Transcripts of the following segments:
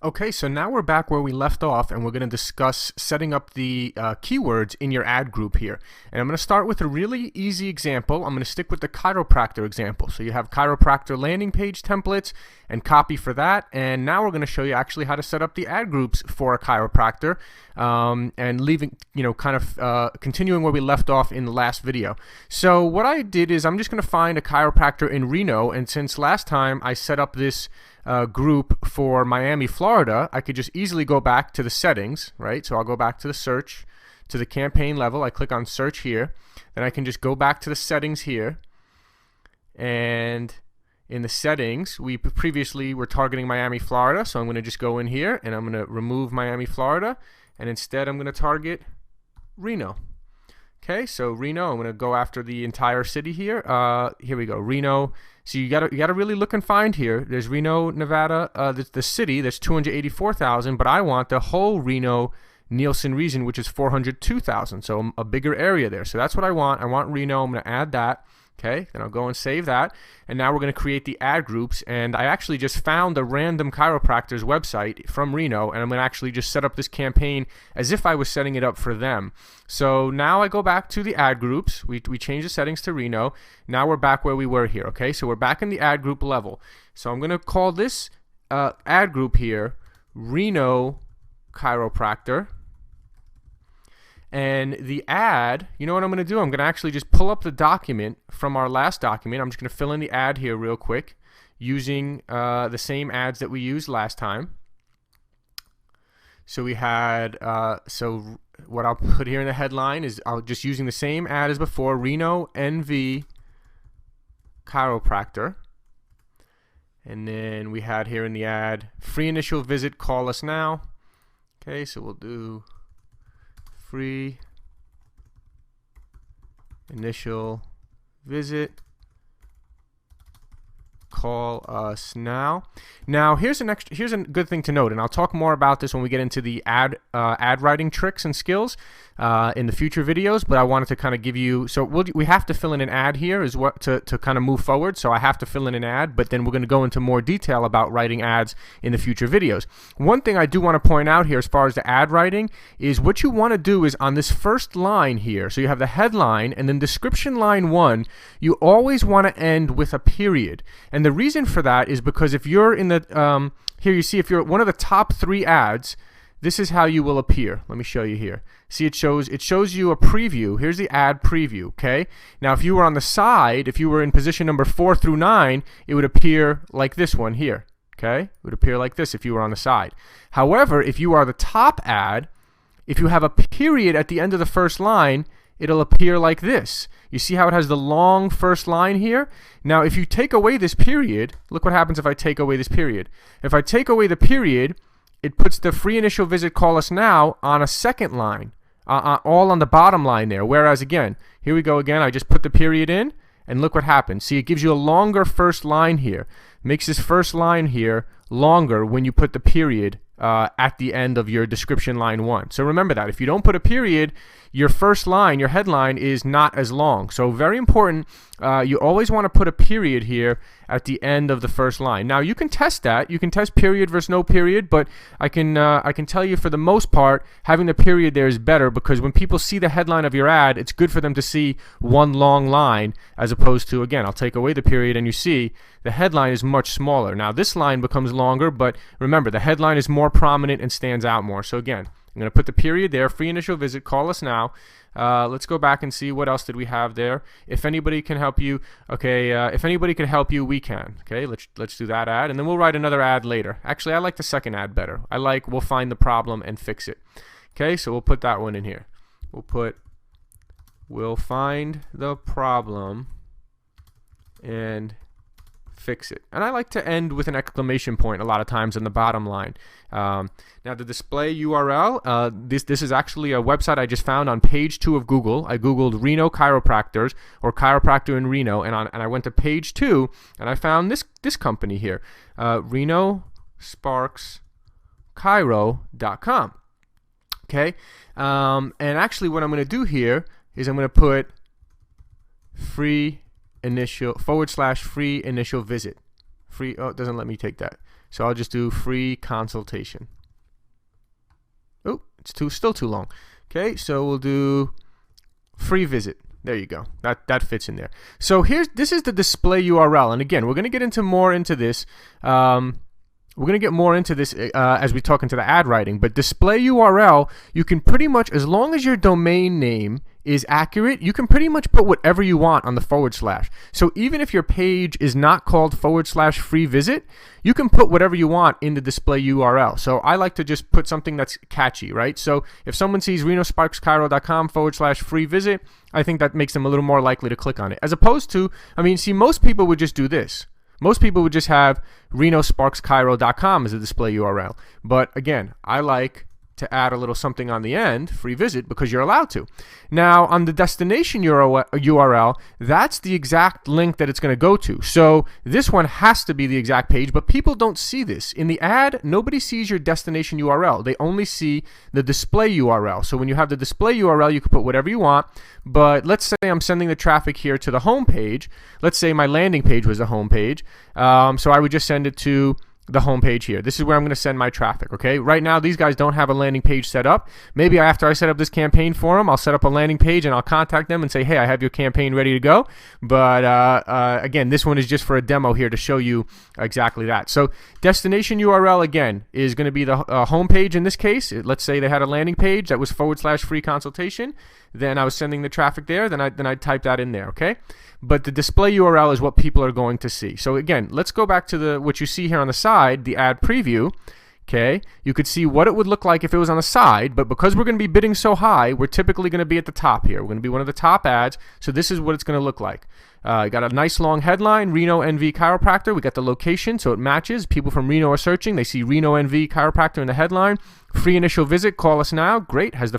Okay, so now we're back where we left off, and we're going to discuss setting up the keywords in your ad group here. And I'm going to start with a really easy example. I'm going to stick with the chiropractor example. So you have chiropractor landing page templates and copy for that. And now we're going to show you actually how to set up the ad groups for a chiropractor, and leaving, kind of continuing where we left off in the last video. So what I did is I'm just going to find a chiropractor in Reno, and since last time I set up this group for Miami, Florida, I could just easily go back to the settings, right? So I'll go back to the search, to the campaign level. I click on search here. Then I can just go back to the settings here. And in the settings, we previously were targeting Miami, Florida. So I'm going to just go in here and I'm going to remove Miami, Florida. And instead I'm going to target Reno. Okay, so Reno, I'm going to go after the entire city here. Here we go, Reno. So you gotta really look and find here. There's Reno, Nevada, the city. That's 284,000, but I want the whole Reno Nielsen region, which is 402,000. So a bigger area there. So that's what I want. I want Reno. I'm going to add that. Okay, then I'll go and save that. And now we're going to create the ad groups. And I actually just found a random chiropractor's website from Reno, and I'm going to actually just set up this campaign as if I was setting it up for them. So now I go back to the ad groups. We change the settings to Reno. Now we're back where we were here. Okay, so we're back in the ad group level. So I'm going to call this ad group here Reno Chiropractor. And the ad, you know what I'm going to do? I'm going to actually just pull up the document from our last document. I'm just going to fill in the ad here real quick using the same ads that we used last time. So we had, so what I'll put here in the headline is I'll just using the same ad as before, Reno NV Chiropractor. And then we had here in the ad, free initial visit, call us now. Okay, so we'll do free initial visit, call us now. Now here's a good thing to note, and I'll talk more about this when we get into the ad writing tricks and skills in the future videos, but I wanted to kind of give you, so we have to fill in an ad here is what to kind of move forward. So I have to fill in an ad, but then we're going to go into more detail about writing ads in the future videos. One thing I do want to point out here as far as the ad writing is what you want to do is on this first line here, so you have the headline and then description line 1, you always want to end with a period. And the reason for that is because if you're in the here you see if you're one of the top 3 ads, this is how you will appear. Let me show you here. See, it shows you a preview. Here's the ad preview, okay? Now, if you were on the side, if you were in position number 4 through 9, it would appear like this one here, okay? It would appear like this if you were on the side. However, if you are the top ad, if you have a period at the end of the first line, it'll appear like this. You see how it has the long first line here? Now, if you take away this period, look what happens if I take away this period. If I take away the period, it puts the free initial visit, call us now on a second line, all on the bottom line there. Whereas again, here we go again, I just put the period in, and look what happens. See, it gives you a longer first line here. Makes this first line here longer when you put the period at the end of your description line 1. So remember that. If you don't put a period, your first line, your headline is not as long. So very important, you always want to put a period here at the end of the first line. Now you can test that. You can test period versus no period, but I can tell you for the most part, having the period there is better because when people see the headline of your ad, it's good for them to see one long line as opposed to, again, I'll take away the period and you see the headline is much smaller. Now this line becomes longer, but remember the headline is more prominent and stands out more. So again, I'm going to put the period there, free initial visit, call us now. Let's go back and see what else did we have there. If anybody can help you, okay, if anybody can help you, we can. Okay, let's do that ad, and then we'll write another ad later. Actually, I like the second ad better. I like we'll find the problem and fix it. Okay, so we'll put that one in here. We'll find the problem and fix it. And I like to end with an exclamation point a lot of times in the bottom line. Now the display URL, this is actually a website I just found on page 2 of Google. I googled Reno chiropractors or chiropractor in Reno, and I went to page 2 and I found this company here, RenoSparksChiro.com. Okay, and actually what I'm going to do here is I'm going to put free initial / free initial visit. Free, oh, it doesn't let me take that. So I'll just do free consultation. Oh, it's still too long. Okay, so we'll do free visit. There you go. That fits in there. So this is the display URL, and again, we're going to get more into this. We're going to get more into this as we talk into the ad writing, but display URL, you can pretty much, as long as your domain name is accurate, you can pretty much put whatever you want on the /. So even if your page is not called / free visit, you can put whatever you want in the display URL. So I like to just put something that's catchy, right? So if someone sees renosparkschiro.com / free visit, I think that makes them a little more likely to click on it. As opposed to, I mean, see, most people would just do this. Most people would just have renosparkschiro.com as a display URL. But again, I like to add a little something on the end, free visit, because you're allowed to. Now, on the destination URL, that's the exact link that it's going to go to. So this one has to be the exact page, but people don't see this. In the ad, nobody sees your destination URL. They only see the display URL. So when you have the display URL, you can put whatever you want. But let's say I'm sending the traffic here to the home page. Let's say my landing page was the home page. So I would just send it to the home page here. This is where I'm going to send my traffic, okay? Right now, these guys don't have a landing page set up. Maybe after I set up this campaign for them, I'll set up a landing page and I'll contact them and say, hey, I have your campaign ready to go. But again, this one is just for a demo here to show you exactly that. So destination URL, again, is going to be the home page in this case. Let's say they had a landing page that was / free consultation. Then I was sending the traffic there. Then I type that in there, okay? But the display URL is what people are going to see. So again, let's go back to what you see here on the side, the ad preview. Okay, you could see what it would look like if it was on the side, but because we're going to be bidding so high, we're typically going to be at the top here. We're going to be one of the top ads, so this is what it's going to look like. Got a nice long headline, Reno NV Chiropractor. We got the location, so it matches. People from Reno are searching. They see Reno NV Chiropractor in the headline. Free initial visit, call us now. Great, has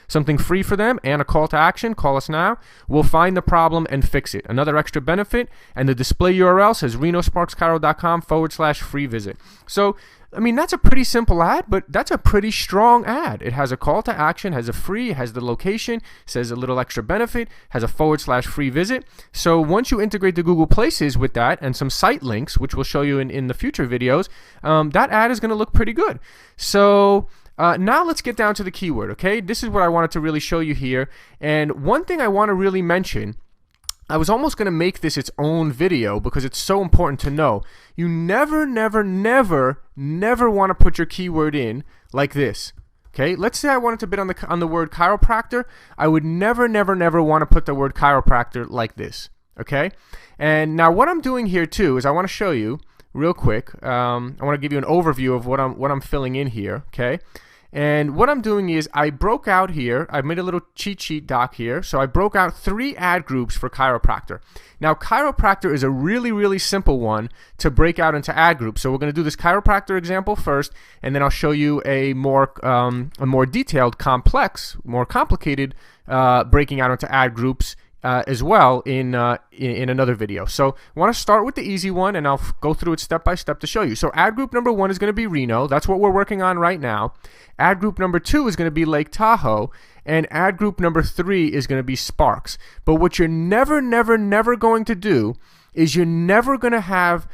something free for them and a call to action, call us now. We'll find the problem and fix it. Another extra benefit, and the display URL says renosparkschiro.com / free visit. So, I mean, that's a pretty simple ad, but that's a pretty strong ad. It has a call to action, has a free, has the location, says a little extra benefit, has a / free visit. So once you integrate the Google Places with that and some site links, which we'll show you in the future videos, that ad is going to look pretty good. So now let's get down to the keyword, okay? This is what I wanted to really show you here. And one thing I want to really mention, I was almost going to make this its own video because it's so important to know. You never want to put your keyword in like this. Okay, let's say I wanted to bid on the word chiropractor. I would never want to put the word chiropractor like this. Okay, and now what I'm doing here too is I want to show you real quick. I want to give you an overview of what I'm filling in here. Okay. And what I'm doing is I broke out here, I made a little cheat sheet doc here, so I broke out 3 ad groups for chiropractor. Now chiropractor is a really simple one to break out into ad groups. So we're going to do this chiropractor example first, and then I'll show you a more detailed, complex, more complicated breaking out into ad groups as well in another video. So I want to start with the easy one, and I'll go through it step by step to show you. So ad group number 1 is going to be Reno. That's what we're working on right now. Ad group number 2 is going to be Lake Tahoe, and ad group number 3 is going to be Sparks. But what you're never going to do is you're never going to have,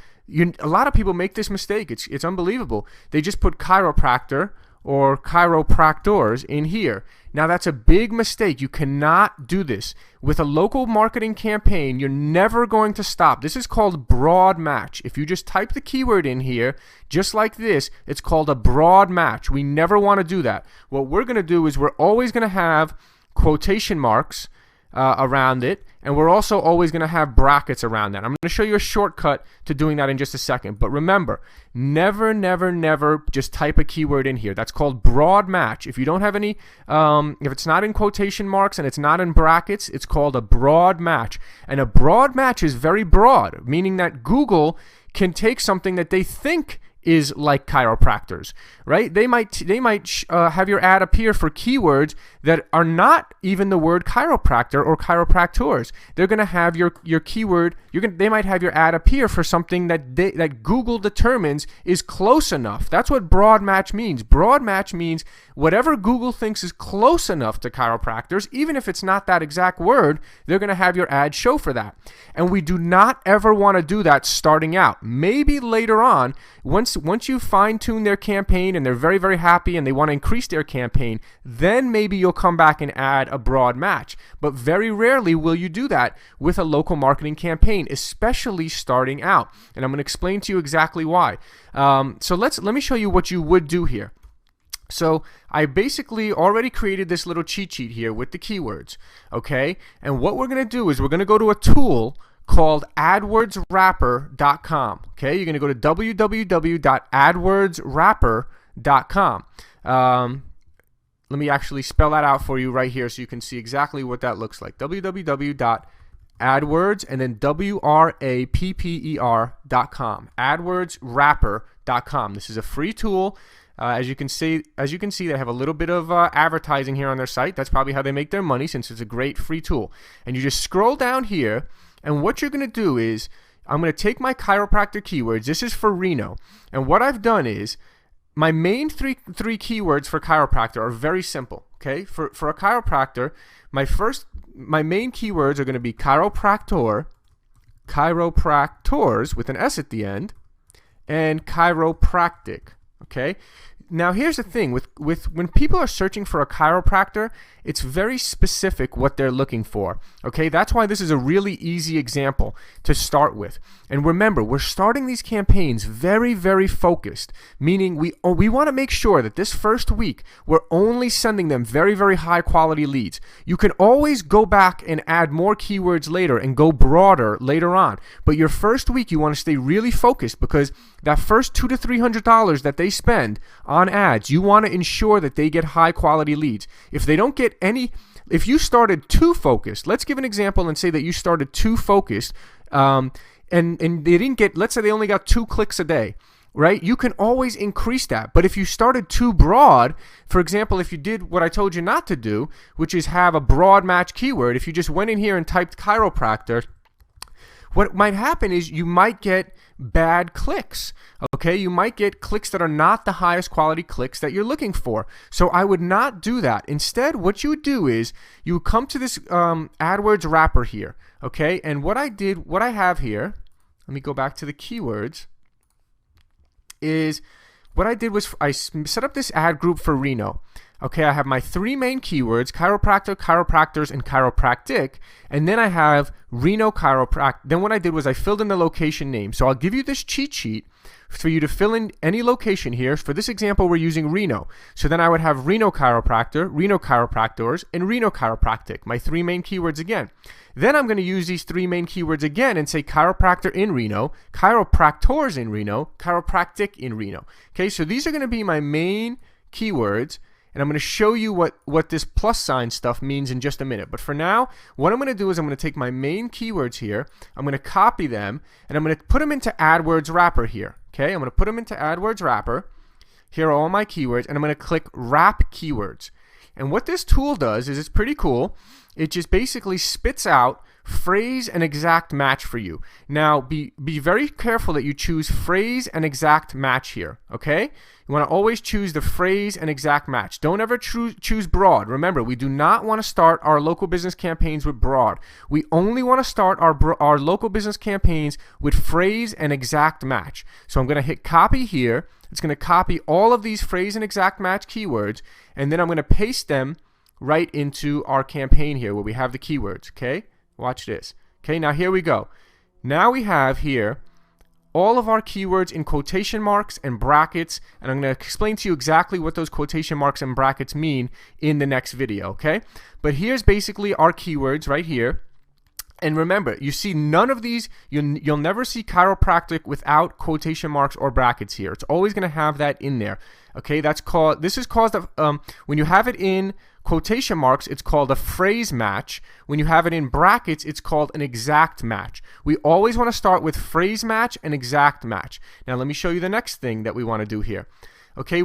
a lot of people make this mistake. It's unbelievable. They just put chiropractor or chiropractors in here. Now that's a big mistake. You cannot do this. With a local marketing campaign, you're never going to stop. This is called broad match. If you just type the keyword in here, just like this, it's called a broad match. We never want to do that. What we're going to do is we're always going to have quotation marks around it, and we're also always going to have brackets around that. I'm going to show you a shortcut to doing that in just a second. But remember, never just type a keyword in here. That's called broad match. If you don't have any, if it's not in quotation marks and it's not in brackets, it's called a broad match. And a broad match is very broad, meaning that Google can take something that they think is like chiropractors, right? They might have your ad appear for keywords that are not even the word chiropractor or chiropractors. They're going to have your keyword. They might have your ad appear for something that Google determines is close enough. That's what broad match means. Broad match means whatever Google thinks is close enough to chiropractors, even if it's not that exact word, they're going to have your ad show for that. And we do not ever want to do that starting out. Maybe later on, once once you fine-tune their campaign and they're very, very happy and they want to increase their campaign, then maybe you'll come back and add a broad match. But very rarely will you do that with a local marketing campaign, especially starting out. And I'm going to explain to you exactly why. So let me show you what you would do here. So I basically already created this little cheat sheet here with the keywords, okay? And what we're going to do is we're going to go to a tool called AdWordsWrapper.com, okay? You're going to go to www.adwordswrapper.com. Let me actually spell that out for you right here so you can see exactly what that looks like. www.adwords and then WRAPPER.com. AdWordsWrapper.com. This is a free tool. As you can see, they have a little bit of advertising here on their site. That's probably how they make their money, since it's a great free tool. And you just scroll down here, and what you're going to do is I'm going to take my chiropractor keywords. This is for Reno, and what I've done is my main three keywords for chiropractor are very simple. Okay, for a chiropractor, my main keywords are going to be chiropractor, chiropractors with an S at the end, and chiropractic. Okay, now here's the thing with when people are searching for a chiropractor, it's very specific what they're looking for. Okay, that's why this is a really easy example to start with. And remember, we're starting these campaigns very, very focused, meaning we want to make sure that this first week we're only sending them very, very high quality leads. You can always go back and add more keywords later and go broader later on, but your first week you want to stay really focused, because that first $200 to $300 that they spend on ads, you want to ensure that they get high quality leads. If they don't get any, if you started too focused, let's give an example and say that you started too focused, and they didn't get, let's say they only got 2 clicks a day, right? You can always increase that. But if you started too broad, for example, if you did what I told you not to do, which is have a broad match keyword, if you just went in here and typed chiropractor, what might happen is you might get bad clicks, okay? You might get clicks that are not the highest quality clicks that you're looking for. So I would not do that. Instead, what you would do is you would come to this AdWords wrapper here, okay? And what I have here, let me go back to the keywords, is what I did was I set up this ad group for Reno. Okay, I have my 3 main keywords: chiropractor, chiropractors, and chiropractic, and then I have Reno chiropractic. Then what I did was I filled in the location name. So I'll give you this cheat sheet for you to fill in any location here. For this example, we're using Reno. So then I would have Reno chiropractor, Reno chiropractors, and Reno chiropractic, my 3 main keywords again. Then I'm going to use these 3 main keywords again and say chiropractor in Reno, chiropractors in Reno, chiropractic in Reno. Okay, so these are going to be my main keywords, and I'm going to show you what this plus sign stuff means in just a minute. But for now, what I'm going to do is I'm going to take my main keywords here, I'm going to copy them, and I'm going to put them into AdWords Wrapper here. Okay, I'm going to put them into AdWords Wrapper. Here are all my keywords, and I'm going to click Wrap Keywords. And what this tool does is it's pretty cool. It just basically spits out phrase and exact match for you. Now, be very careful that you choose phrase and exact match here, okay? You want to always choose the phrase and exact match. Don't ever choose broad. Remember, we do not want to start our local business campaigns with broad. We only want to start our local business campaigns with phrase and exact match. So I'm going to hit copy here. It's going to copy all of these phrase and exact match keywords, and then I'm going to paste them right into our campaign here where we have the keywords, okay? Watch this. Okay, now here we go. Now we have here all of our keywords in quotation marks and brackets, and I'm going to explain to you exactly what those quotation marks and brackets mean in the next video, okay? But here's basically our keywords right here. And remember, you see none of these, you'll never see chiropractic without quotation marks or brackets here. It's always going to have that in there. Okay, this is called, when you have it in quotation marks, it's called a phrase match. When you have it in brackets, it's called an exact match. We always want to start with phrase match and exact match. Now let me show you the next thing that we want to do here. Okay,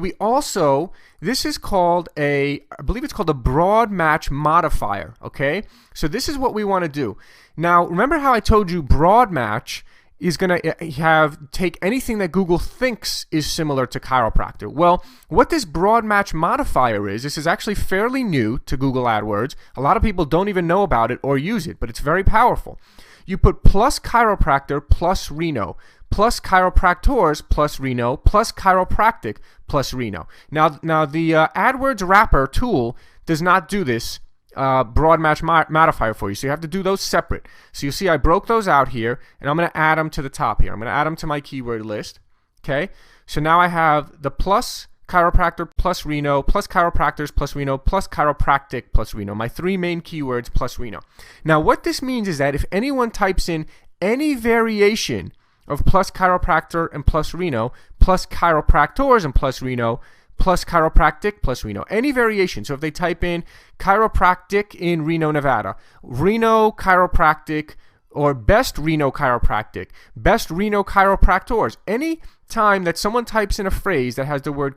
this is called I believe it's called a broad match modifier, okay? So this is what we want to do. Now, remember how I told you broad match is going to take anything that Google thinks is similar to chiropractor. Well, what this broad match modifier is, this is actually fairly new to Google AdWords. A lot of people don't even know about it or use it, but it's very powerful. You put plus chiropractor plus Reno, plus chiropractors plus Reno plus chiropractic plus Reno. Now the AdWords wrapper tool does not do this broad match modifier for you, so you have to do those separate. So you see I broke those out here, and I'm going to add them to the top here. I'm going to add them to my keyword list. Okay, so now I have the plus chiropractor plus Reno plus chiropractors plus Reno plus chiropractic plus Reno, my 3 main keywords plus Reno. Now what this means is that if anyone types in any variation of plus chiropractor and plus Reno plus chiropractors and plus Reno plus chiropractic plus Reno, any variation. So if they type in chiropractic in Reno, Nevada, Reno chiropractic, or best Reno chiropractic, best Reno chiropractors, any time that someone types in a phrase that has the word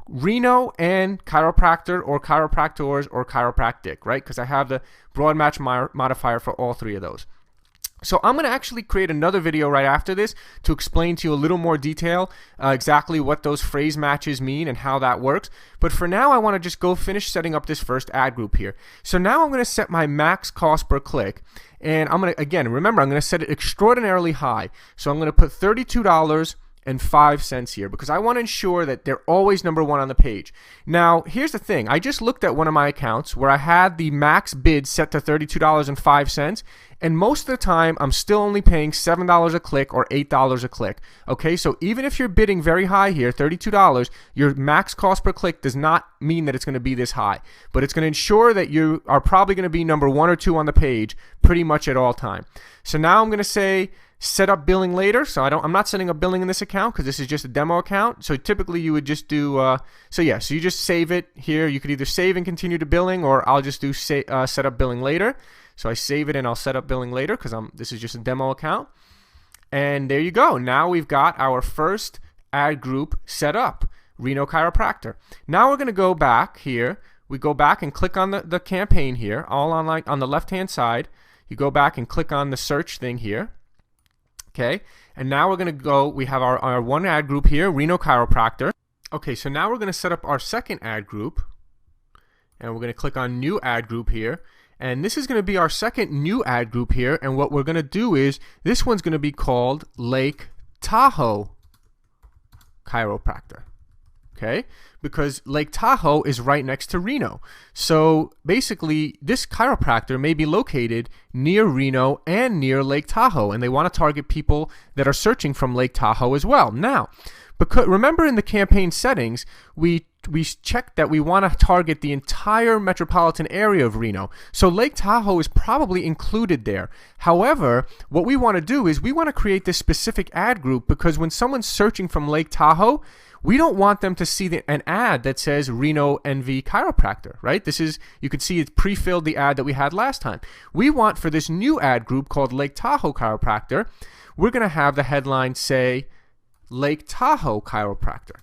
Reno and chiropractor or chiropractors or chiropractic, right? Because I have the broad match modifier for all 3 of those. So I'm going to actually create another video right after this to explain to you a little more detail exactly what those phrase matches mean and how that works. But for now, I want to just go finish setting up this first ad group here. So now I'm going to set my max cost per click. And I'm going to, again, remember, I'm going to set it extraordinarily high. So I'm going to put $32.05 here because I want to ensure that they're always number 1 on the page. Now, here's the thing. I just looked at one of my accounts where I had the max bid set to $32.05, and most of the time, I'm still only paying $7 a click or $8 a click. Okay, so even if you're bidding very high here, $32, your max cost per click does not mean that it's going to be this high, but it's going to ensure that you are probably going to be number 1 or 2 on the page pretty much at all time. So now I'm going to say set up billing later. So I'm not setting up billing in this account because this is just a demo account. So typically you would just do so you just save it here. You could either save and continue to billing, or I'll just do set up billing later. So I save it and I'll set up billing later because this is just a demo account. And there you go. Now we've got our first ad group set up, Reno Chiropractor. Now we're going to go back here. We go back and click on the campaign here, all on the left-hand side. You go back and click on the search thing here. Okay, and now we're going to go, we have our one ad group here, Reno Chiropractor. Okay, so now we're going to set up our second ad group, and we're going to click on new ad group here. And this is going to be our second new ad group here, and what we're going to do is, this one's going to be called Lake Tahoe Chiropractor. Okay, because Lake Tahoe is right next to Reno. So basically, this chiropractor may be located near Reno and near Lake Tahoe, and they want to target people that are searching from Lake Tahoe as well. Now, because remember in the campaign settings, we checked that we want to target the entire metropolitan area of Reno. So Lake Tahoe is probably included there. However, what we want to do is we want to create this specific ad group because when someone's searching from Lake Tahoe, we don't want them to see an ad that says Reno NV Chiropractor, right? This is, you can see it pre-filled the ad that we had last time. We want for this new ad group called Lake Tahoe Chiropractor, we're going to have the headline say Lake Tahoe Chiropractor.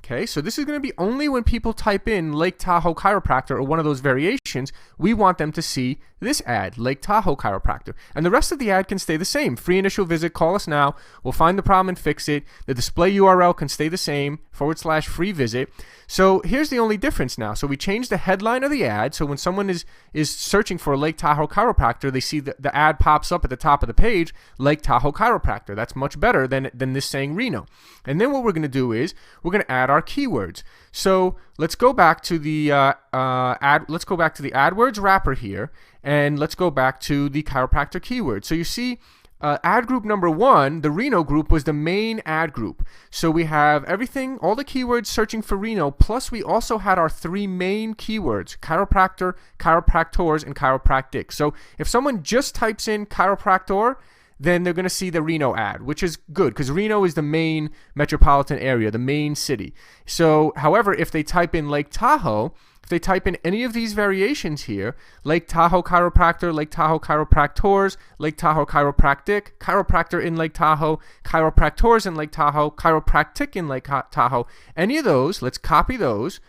Okay, so this is going to be only when people type in Lake Tahoe Chiropractor or one of those variations, we want them to see this ad, Lake Tahoe Chiropractor. And the rest of the ad can stay the same. Free initial visit, call us now. We'll find the problem and fix it. The display URL can stay the same, /free visit. So here's the only difference now. So we changed the headline of the ad. So when someone is searching for Lake Tahoe Chiropractor, they see the ad pops up at the top of the page, Lake Tahoe Chiropractor. That's much better than this saying Reno. And then what we're going to do is we're going to add our keywords. So let's go back to the AdWords wrapper here, and let's go back to the chiropractor keyword. So you see, ad group number 1, the Reno group, was the main ad group. So we have everything, all the keywords searching for Reno, plus we also had our 3 main keywords, chiropractor, chiropractors, and chiropractic. So if someone just types in chiropractor, then they're going to see the Reno ad, which is good because Reno is the main metropolitan area, the main city. So, however, if they type in Lake Tahoe, if they type in any of these variations here, Lake Tahoe Chiropractor, Lake Tahoe Chiropractors, Lake Tahoe Chiropractic, Chiropractor in Lake Tahoe, Chiropractors in Lake Tahoe, Chiropractic in Lake Tahoe, any of those, let's copy those.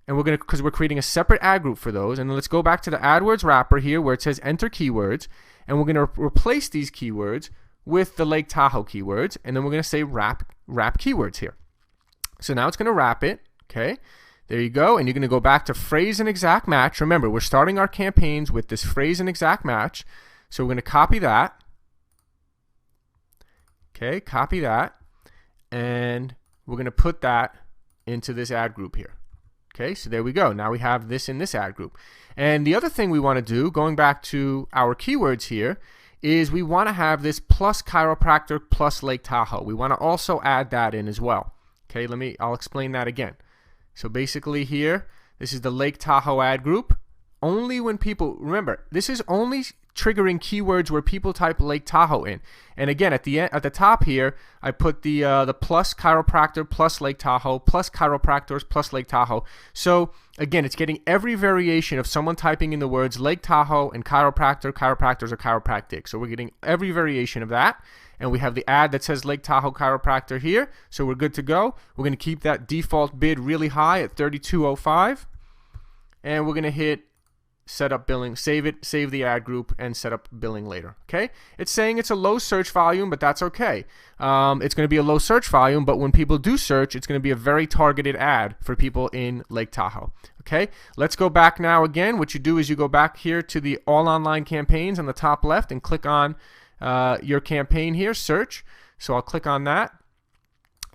And we're going to, because we're creating a separate ad group for those. And then let's go back to the AdWords wrapper here where it says enter keywords. And we're going to replace these keywords with the Lake Tahoe keywords. And then we're going to say wrap keywords here. So now it's going to wrap it. Okay. There you go. And you're going to go back to phrase and exact match. Remember, we're starting our campaigns with this phrase and exact match. So we're going to copy that. Okay, copy that, and we're going to put that into this ad group here. Okay, so there we go. Now we have this in this ad group. And the other thing we want to do, going back to our keywords here, is we want to have this plus chiropractor plus Lake Tahoe. We want to also add that in as well. Okay, I'll explain that again. So basically here, this is the Lake Tahoe ad group. Only when people, remember, this is only triggering keywords where people type Lake Tahoe in. And again, at the top here, I put the plus chiropractor plus Lake Tahoe plus chiropractors plus Lake Tahoe. So again, it's getting every variation of someone typing in the words Lake Tahoe and chiropractor, chiropractors, or chiropractic. So we're getting every variation of that. And we have the ad that says Lake Tahoe chiropractor here. So we're good to go. We're going to keep that default bid really high at $32.05. And we're going to hit set up billing, save it, save the ad group, and set up billing later. Okay, it's saying it's a low search volume, but that's okay. It's going to be a low search volume, but when people do search, it's going to be a very targeted ad for people in Lake Tahoe. Okay, let's go back now again. What you do is you go back here to the all online campaigns on the top left and click on your campaign here, search. So I'll click on that.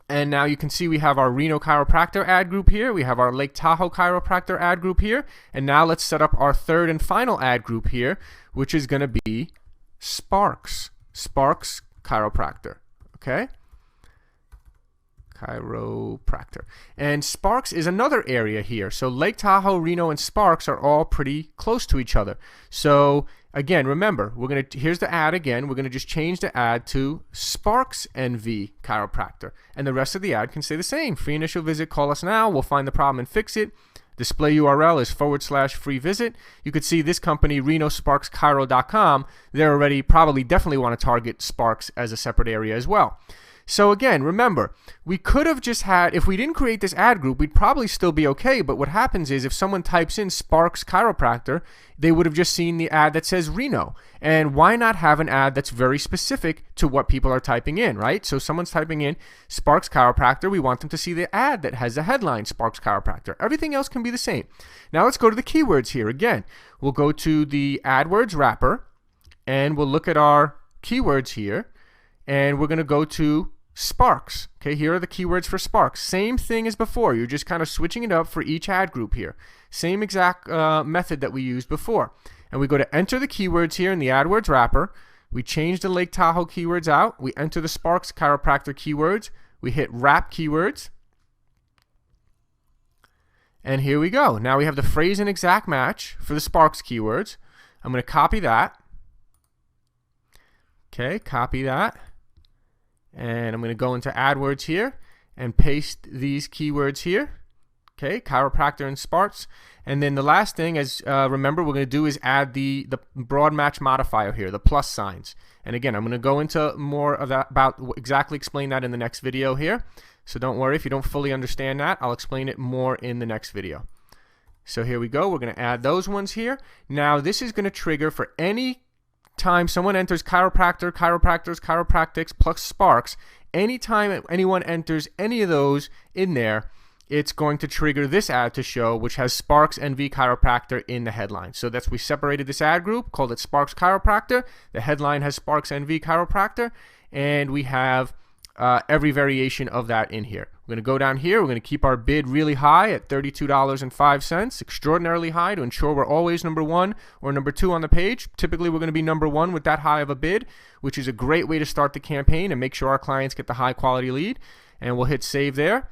And now you can see we have our Reno Chiropractor ad group here. We have our Lake Tahoe Chiropractor ad group here. And now let's set up our third and final ad group here, which is going to be Sparks. Sparks Chiropractor. Okay? Chiropractor. And Sparks is another area here. So Lake Tahoe, Reno, and Sparks are all pretty close to each other. So again, remember, here's the ad again. We're going to just change the ad to Sparks NV Chiropractor. And the rest of the ad can stay the same. Free initial visit, call us now. We'll find the problem and fix it. Display URL is /free visit. You could see this company, RenoSparksChiro.com. They're already definitely want to target Sparks as a separate area as well. So again, remember, we could have just had, if we didn't create this ad group, we'd probably still be okay. But what happens is if someone types in Sparks Chiropractor, they would have just seen the ad that says Reno. And why not have an ad that's very specific to what people are typing in, right? So someone's typing in Sparks Chiropractor. We want them to see the ad that has the headline Sparks Chiropractor. Everything else can be the same. Now let's go to the keywords here. Again, we'll go to the AdWords wrapper and we'll look at our keywords here. And we're going to go to Sparks. Okay, here are the keywords for Sparks. Same thing as before. You're just kind of switching it up for each ad group here. Same exact method that we used before. And we go to enter the keywords here in the AdWords wrapper. We change the Lake Tahoe keywords out. We enter the Sparks Chiropractor keywords. We hit wrap keywords. And here we go. Now we have the phrase and exact match for the Sparks keywords. I'm going to copy that. Okay, copy that. And I'm going to go into AdWords here and paste these keywords here. Okay, chiropractor and Sparks. And then the last thing, as remember, we're going to do is add the broad match modifier here, the plus signs. And again, I'm going to go into more of that, exactly explain that in the next video here. So don't worry if you don't fully understand that. I'll explain it more in the next video. So here we go. We're going to add those ones here. Now this is going to trigger for any time someone enters chiropractor, chiropractors, chiropractics plus Sparks, anytime anyone enters any of those in there, it's going to trigger this ad to show, which has Sparks NV Chiropractor in the headline. So we separated this ad group, called it Sparks Chiropractor. The headline has Sparks NV Chiropractor, and we have every variation of that in here. We're going to go down here. We're going to keep our bid really high at $32.05, extraordinarily high to ensure we're always number one or number two on the page. Typically, we're going to be number one with that high of a bid, which is a great way to start the campaign and make sure our clients get the high quality lead. And we'll hit save there.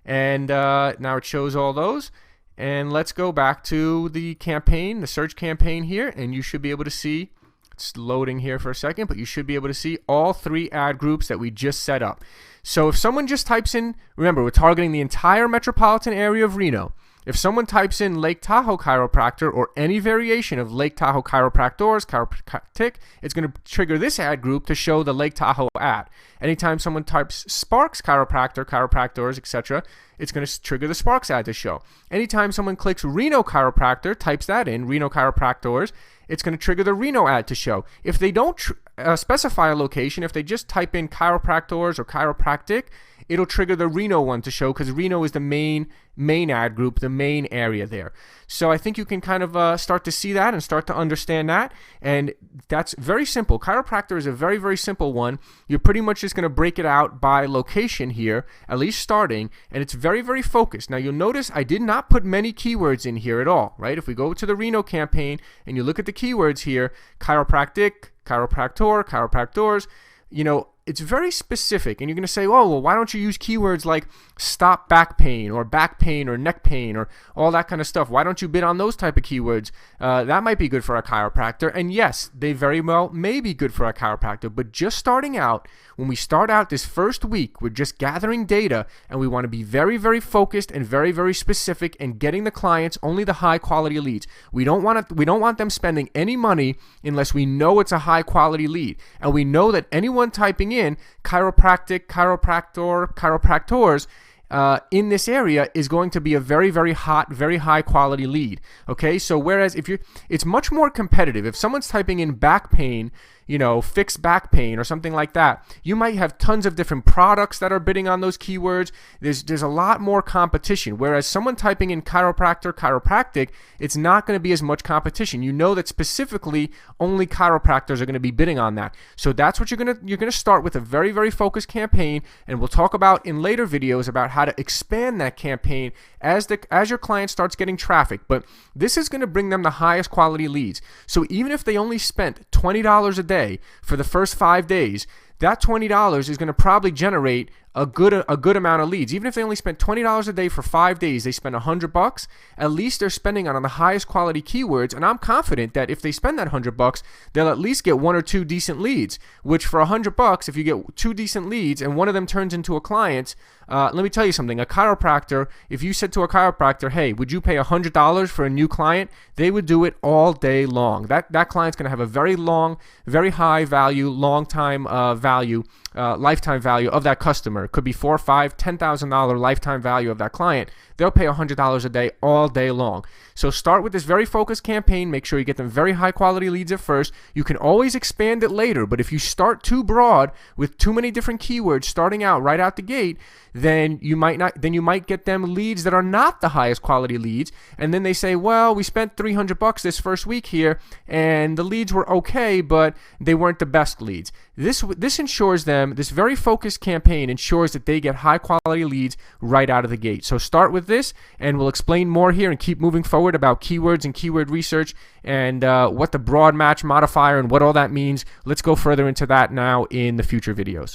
And now it shows all those. And let's go back to the campaign, the search campaign here, and you should be able to see, it's loading here for a second, but you should be able to see all three ad groups that we just set up. So if someone just types in, remember, we're targeting the entire metropolitan area of Reno. If someone types in Lake Tahoe Chiropractor or any variation of Lake Tahoe Chiropractors, chiropractic, it's going to trigger this ad group to show the Lake Tahoe ad. Anytime someone types Sparks Chiropractor, chiropractors, etc., it's going to trigger the Sparks ad to show. Anytime someone clicks Reno Chiropractor, types that in, Reno Chiropractors, it's going to trigger the Reno ad to show. If they don't specify a location, if they just type in chiropractors or chiropractic, it'll trigger the Reno one to show, because Reno is the main ad group, the main area there. So I think you can kind of start to see that and start to understand that. And that's very simple. Chiropractor is a very, very simple one. You're pretty much just going to break it out by location here, at least starting, and it's very, very focused. Now you'll notice I did not put many keywords in here at all, right? If we go to the Reno campaign and you look at the keywords here, chiropractic, chiropractor, chiropractors, you know, it's very specific, and you're going to say, oh, well, why don't you use keywords like stop back pain or neck pain or all that kind of stuff? Why don't you bid on those type of keywords? That might be good for a chiropractor, and yes, they very well may be good for a chiropractor, but just starting out, when we start out this first week, we're just gathering data, and we want to be very, very focused and very, very specific and getting the clients only the high quality leads. We don't want them spending any money unless we know it's a high quality lead, and we know that anyone typing in chiropractic, chiropractor, chiropractors in this area is going to be a very, very hot, very high quality lead. Okay, so whereas it's much more competitive. If someone's typing in back pain, you know, fixed back pain or something like that, you might have tons of different products that are bidding on those keywords. There's a lot more competition. Whereas someone typing in chiropractor, chiropractic, it's not going to be as much competition. You know that specifically only chiropractors are going to be bidding on that. So that's what you're going to start with, a very, very focused campaign, and we'll talk about in later videos about how to expand that campaign as your client starts getting traffic. But this is going to bring them the highest quality leads. So even if they only spent $20 a day for the first 5 days, that $20 is going to probably generate a good amount of leads. Even if they only spent $20 a day for 5 days, they spend $100. At least they're spending on the highest quality keywords, and I'm confident that if they spend that $100, they'll at least get 1 or 2 decent leads. Which for $100, if you get 2 decent leads and one of them turns into a client, let me tell you something. A chiropractor, if you said to a chiropractor, "Hey, would you pay $100 for a new client?" They would do it all day long. That client's going to have a very long, very high value, lifetime value of that customer. It could be $4,000, $5,000, $10,000 lifetime value of that client. They'll pay $100 a day all day long. So start with this very focused campaign. Make sure you get them very high quality leads at first. You can always expand it later, but if you start too broad with too many different keywords starting out right out the gate, then you might get them leads that are not the highest quality leads, and then they say, well, we spent $300 this first week here, and the leads were okay, but they weren't the best leads. This ensures them, this very focused campaign ensures that they get high quality leads right out of the gate. So start with this, and we'll explain more here and keep moving forward about keywords and keyword research and what the broad match modifier and what all that means. Let's go further into that now in the future videos.